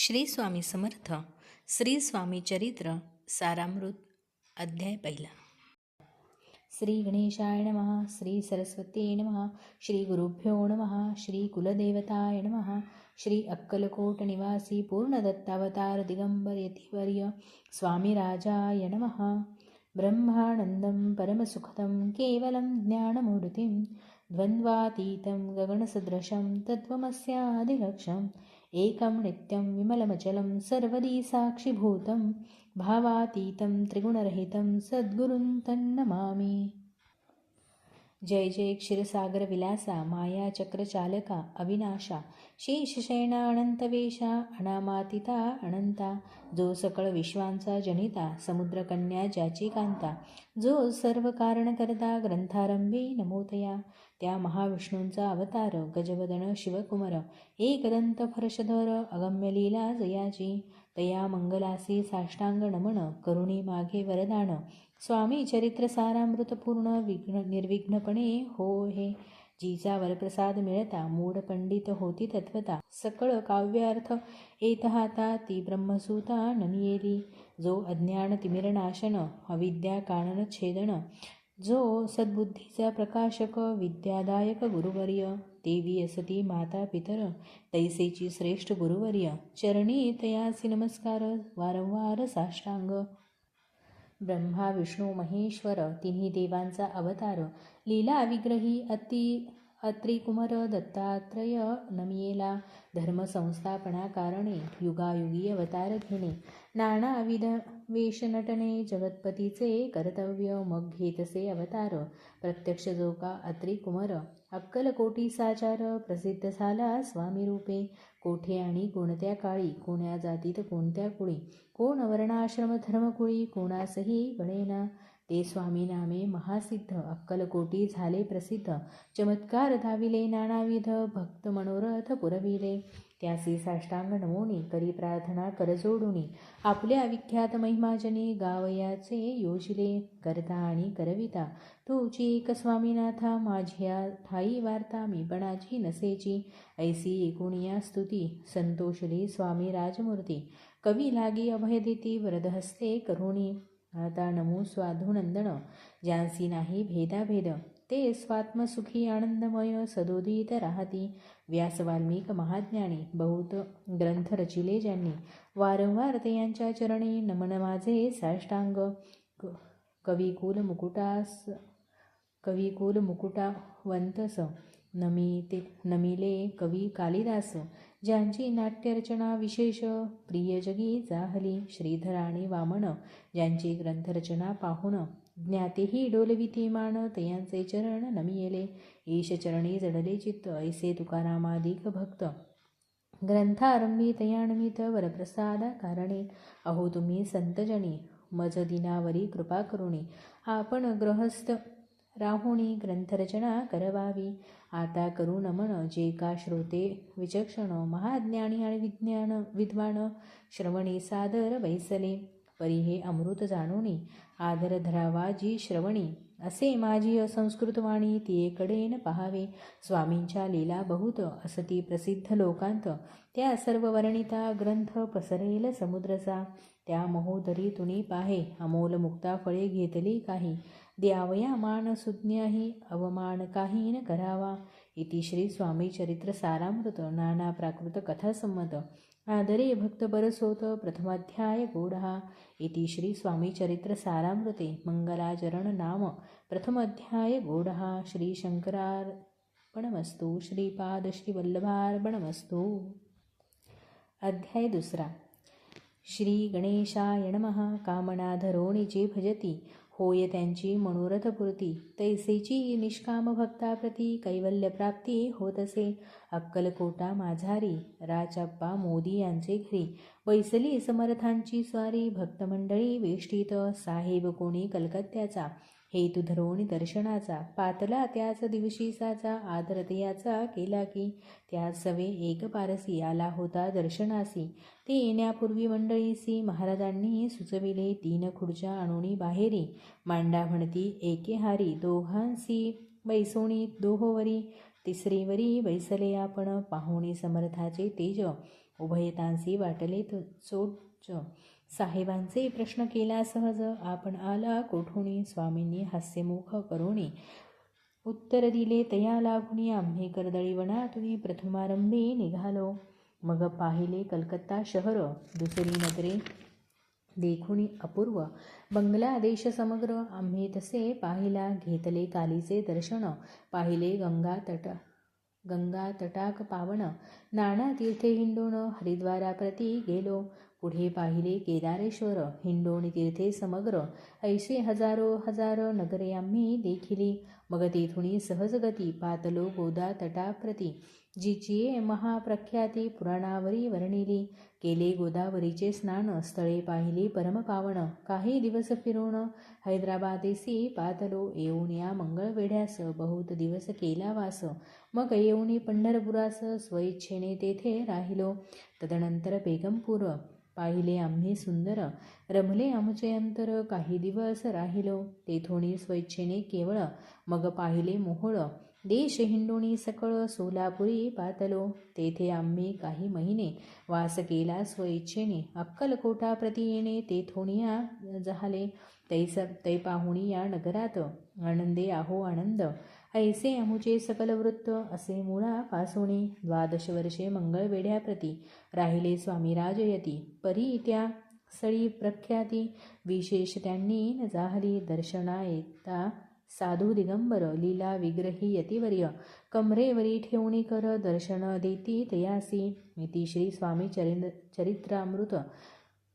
श्री स्वामी समर्थ श्री स्वामी चरित्र सारामृत अध्याय पहिला. श्री गणेशाय नमः. श्री सरस्वती नमः. श्री गुरुभ्यो नमः. श्री कुलदेवताय नमः. श्री अक्कलकोट निवासी पूर्णदत्तावतार दिगंबर यतिवर्य स्वामी राजाय नमः. ब्रह्मानंदं परमसुखदं केवलं ज्ञानमूर्तिं द्वन्द्वातीतं गगनसदृशं तत्त्वमस्यादिलक्ष्यम् एकं नित्यं विमलमचलं सर्वदी साक्षिभूतं भावातीतं त्रिगुणरहितं सद्गुरुं तन्नमामि. जय जय क्षीरसागर विलासा माया चक्रचालका अविनाशा शेषशयना अनंतवेशा अनामातिता अनंता जो सकळ विश्वांचा जनिता समुद्रकन्या ज्याची कांता जो सर्व कारण करता ग्रंथारंभी नमोतया त्या महाविष्णूंचा अवतार गजवदन शिवकुमार एकदंत फर्शधर अगम्य लीला जयाची तया मंगलासी साष्टांग नमन करुणी मागे वरदान स्वामी चरित्र सारामृत पूर्ण निर्विघ्नपणे हो हे जीचा वरप्रसाद मिळता मूढ पंडित होती तत्वता सकळ काव्यार्थ येतहाता ती ब्रह्मसूता ननियेली जो अज्ञान तिमिरनाशन अविद्या कानन छेदन जो सद्बुद्धीचा प्रकाशक विद्यादायक गुरुवर्य देवी असती माता पितर तैसेची श्रेष्ठ गुरुवर्य चरणी तयासी नमस्कार वारंवार साष्टांग. ब्रह्मा विष्णू महेश्वर तिन्ही देवांचा अवतार लीला विग्रही अत्रिकुमार दत्तात्रय नमियेला धर्म संस्थापना कारणे युगायुगी अवतार घेणे नानाविध वेश नटने जगतपतीचे कर्तव्य मग घेतसे अवतार प्रत्यक्ष जो का अत्रिकुमार अक्कलकोटी साचार प्रसिद्ध झाला स्वामी रूपे कोठे आणि कोणत्या काळी कोण्या जातीत कोणत्या कुळी कोण वर्णाश्रम धर्मकुळी कोणासही गणेना ते स्वामी नामे महासिद्ध अक्कलकोटी झाले प्रसिद्ध चमत्कार धाविले नानाविध भक्त मनोरथ पुरविले त्यासी साष्टांग नमोनी करी प्रार्थना करजोडुनी आपल्या विख्यात महिमाजनी गावयाचे योजिले करता आणि करविता तुझी एक स्वामीनाथा माझ्या ठाई वार्ता मी पणाची नसेची ऐसी एकुणिया स्तुती संतोषली स्वामी राजमूर्ती कवी लागी अभय देती वरदहस्ते करुणी आता नमो स्वाधुनंदन ज्यांसी नाही भेदाभेद ते स्वात्मसुखी आनंदमय सदोदित राहती व्यास वाल्मिक महाज्ञानी बहुत ग्रंथ रचिले ज्यांनी वारंवार ते यांच्या चरणी नमन माझे साष्टांग. कविकुल मुकुटावंतस नमिले कवी कालिदास ज्यांची नाट्यरचना विशेष प्रिय जगी जाहली श्रीधर आणि वामन ज्यांची ग्रंथरचना पाहून ज्ञातेही डोलविती मान तयांचे चरण नमियेले ईश चरणी जडले चित्त ऐसे तुकारामादिक भक्त ग्रंथारंभी तयानमित वरप्रसादा कारणे अहो तुम्ही संतजनी मज दिनावरी कृपा करुणी आपण गृहस्थ राहुणी ग्रंथरचना करवावी आता करू नमन जे का श्रोते विचक्षण महाज्ञानी आणि विद्वान श्रवणी सादर बैसले परी हे अमृत जाणोनी आदर धरावा जी श्रवणी असे माझी असंस्कृत वाणी तियेकडेन पहावे स्वामींच्या लीला बहुत असती प्रसिद्ध लोकांत त्या सर्व वर्णिता ग्रंथ पसरेल समुद्रचा त्या महोदरी तुनी पाहे अमोल मुक्ता फळे घेतली काही द्यावया मान सुज्ञाही अवमान काही न करावा. इति श्री स्वामी चरित्र सारामृत नाना प्राकृत कथा संमत आदरे भक्त बरसोत प्रथमाध्याय गोढा. इति श्री स्वामी चरित्र सारामृते मंगलाचरण नाम प्रथमाध्याय गोढा. श्री शंकरार्पणमस्तु. श्रीपाद श्री वल्लभार्पणमस्तु. अध्याय दुसरा. श्री गणेशाय नमः. कामनाधरोणी जे भजती होय त्यांची मनोरथपूर्ती तैसेची निष्काम भक्ताप्रती कैवल्यप्राप्ती होतसे अक्कलकोटा माझारी राचप्पा मोदी यांचे घरी बैसली समर्थांची स्वारी भक्तमंडळी वेष्टीत साहेब कोणी कलकत्त्याचा हेतू धरोणी दर्शनाचा पातला त्याच दिवशी साचा आदरतयाचा केला की त्याच सवे एक पारसी आला होता दर्शनासी ते येण्यापूर्वी मंडळीसी महाराजांनी सुचविले 3 खुर्च्या आणूनी बाहेरी मांडा म्हणती एके हारी दोघांसी बैसोणी दोहोवरी तिसरीवरी बैसले आपण, पाहुणी समर्थाचे तेज, उभयतांसी वाटले चोच. साहेबांचे प्रश्न केला सहज, आपण आला कोठुनी, स्वामींनी हास्यमुख करुणी, उत्तर दिले तया लागुनी, आम्ही कर्दळीवनातुनी प्रथमारंभी निघालो. मग पाहिले कलकत्ता शहर, दुसरी नगरे देखुनी अपूर्व, बंगला देश समग्र, आम्ही तसे पाहिला, घेतले कालीचे दर्शन, पाहिले गंगा तटाक पावन, नाना तीर्थे हिंडून हरिद्वाराप्रती गेलो. पुढे पाहिले केदारेश्वर, हिंडोणी तीर्थे समग्र, ऐसे हजार नगरे आम्ही देखिली. मग तेथुनी सहजगती पातलो गोदा तटाप्रती, जिची महाप्रख्याती पुराणावरी वर्णिली. केले गोदावरीचे स्नान, स्थळे पाहिली परमपावन, काही दिवस फिरून हैदराबादेसी पातलो. येऊन या मंगळवेढ्यास बहुत दिवस केला वास, मग येऊनी पंढरपुरास स्वइच्छेने तेथे राहिलो. तदनंतर बेगमपूर पाहिले आम्ही सुंदर, रमले आमचे अंतर, काही दिवस राहिलो. तेथोनी स्वइच्छेने केवळ, मग पाहिले मोहोळ, देश हिंडोणी सकळ, सोलापुरी पातलो. तेथे आम्ही काही महिने वास केला स्वइच्छेने, अक्कलकोटा प्रति येणे तेथोनिया झाले. तै पाहुणी या नगरात, आनंदे आहो आनंद, ऐसे अमुचे सकल वृत्त, असे मुळा पासोणी. 12 वर्षे मंगळवेढ्याप्रती राहिले स्वामी राजयती, परी त्या स्थळी प्रख्याती, विशेष त्यांनी न जाहली. दर्शना येता साधू दिगंबर, लीला विग्रही यतिवर्य, कमरेवरी ठेवणी कर, दर्शन देती तयासी. इति श्री स्वामी चरित्रामृत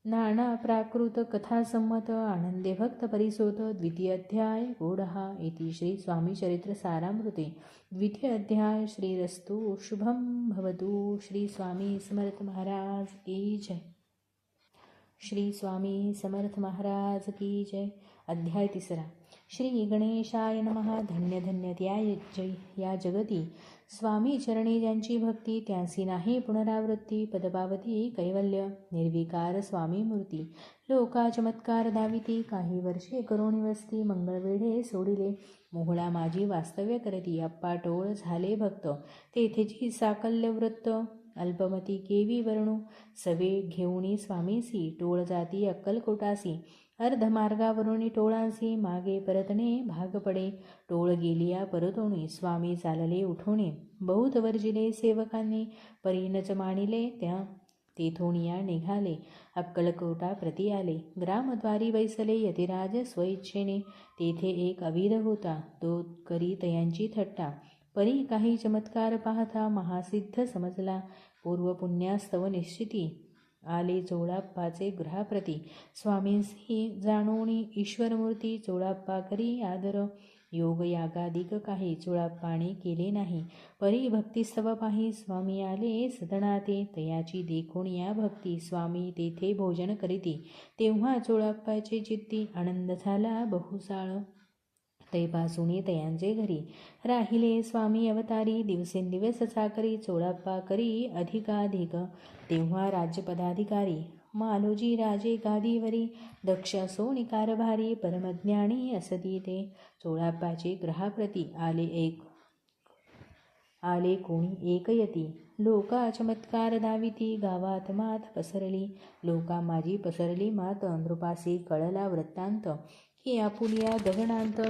नाना प्राकृत कथा संमत, आनंदे भक्त परिसोत, द्वितीय अध्याय गोडहा. इति श्री स्वामी चरित्र सारामृते द्वितीय अध्याय. श्रीरस्तु शुभम भवतु. श्री स्वामी समर्थ महाराज की जय. श्री स्वामी समर्थ महाराज की जय. अध्याय 3. श्री गणेशाय नमः. धन्य धन्य त्या या जगती, स्वामी चरणी ज्यांची भक्ती, त्यांसी नाही पुनरावृत्ती. पदपावती कैवल्य, निर्विकार स्वामी मूर्ती, लोका चमत्कार दाविती. काही वर्षे करोणी वस्ती, मंगळवेढे सोडिले, मोहळा माझी वास्तव्य करती. अप्पा टोळ झाले भक्त, तेथेची साकल्य वृत्त, अल्पमती केवी वर्णू. सवे घेऊनी स्वामीसी, टोळ जाती अक्कलकोटासी. अर्धमार्गावरुणी टोळांसी, मागे परतणे भाग पडे. टोळ गेलिया परतोणी, स्वामी चालले उठोणे. बहुत वर्जिले सेवकांनी, परीनच मानिले त्या. तेथोनिया निघाले, अक्कलकोटा प्रति आले. ग्रामद्वारी बैसले यतिराज स्वइच्छेने. तेथे एक अविध होता, तो करी तयांची थट्टा. परी काही चमत्कार पाहता, महासिद्ध समजला. पूर्वपुण्यास्तव निश्चिती, आले चोळाप्पाचे गृहाप्रती. स्वामींसी जाणोनी ईश्वरमूर्ती, चोळाप्पा करी आदर. योग यागादिक काही चोळाप्पाने केले नाही. परी भक्तिस्तव पाही, स्वामी आले सदनाते. तयाची देखून या भक्ती, स्वामी तेथे भोजन करीती. तेव्हा चोळाप्पाचे चित्ती, आनंद झाला बहुसाळ. तैपासुनी तयांचे घरी राहिले स्वामी अवतारी. दिवसेंदिवस चाकरी, चोळाप्पा करी अधिकाधिक. तेव्हा राज्यपदाधिकारी, मालोजी राजे गादीवरी. दक्ष सोनी कारभारी, परमज्ञानी असती ते. चोळाप्पाचे ग्रहाप्रती आले कोणी एक यती. लोका चमत्कार दाविती, गावात मात पसरली. लोका माझी पसरली मात, नृपासी कळला वृत्तांत. ही आपुलिया गगनांत,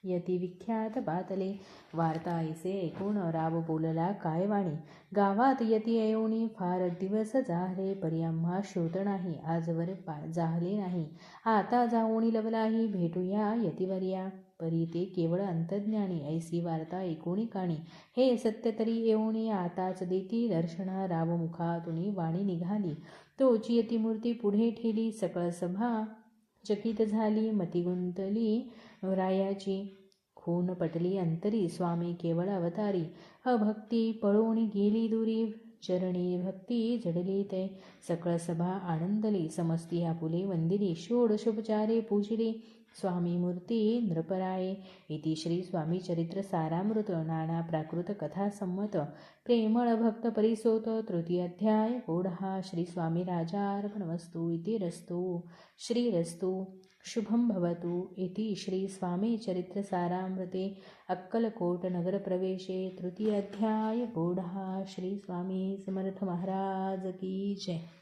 यती विख्यात पातले. वार्ता ऐसे ऐकून राव बोलला काय वाणी. गावात यती येऊनी फार दिवस झाले, परी आम्हा श्रुत नाही. आजवर जाहले नाही, आता जाऊनी लवलाही. भेटूया यतिवर्या, परी ते केवळ अंतज्ञानी. ऐसी वार्ता ऐकूनी काणी, हे सत्य तरी येऊनी. आताच देती दर्शना, राव मुखातुनी वाणी निघाली. तोची यतिमूर्ती पुढे ठेली. सकळ सभा चकित झाली, मती गुंतली रायाची. खून पटली अंतरी, स्वामी केवळ अवतारी. अभक्ती पळून गेली दुरी, चरणी भक्ती जडली ते. सकळ सभा आनंदली, समस्ती आपुले वंदिली. षोडशोपचारे पूजिले, स्वामी मूर्ती नृपराये. इति श्री स्वामी चरित्र सारामृत नाना प्राकृत कथा संमत. प्रेमळ भक्त परिसोत, तृतीय अध्याय गोडहा. श्री स्वामी राजार्पणमस्तु. इति रस्तु. श्रीरस्तु. शुभं भवतु इति श्री स्वामी चरित्रसारामृते अक्कलकोट नगरप्रवेशे तृतीय अध्याय गूढः। श्री स्वामी समर्थ महाराज की जय।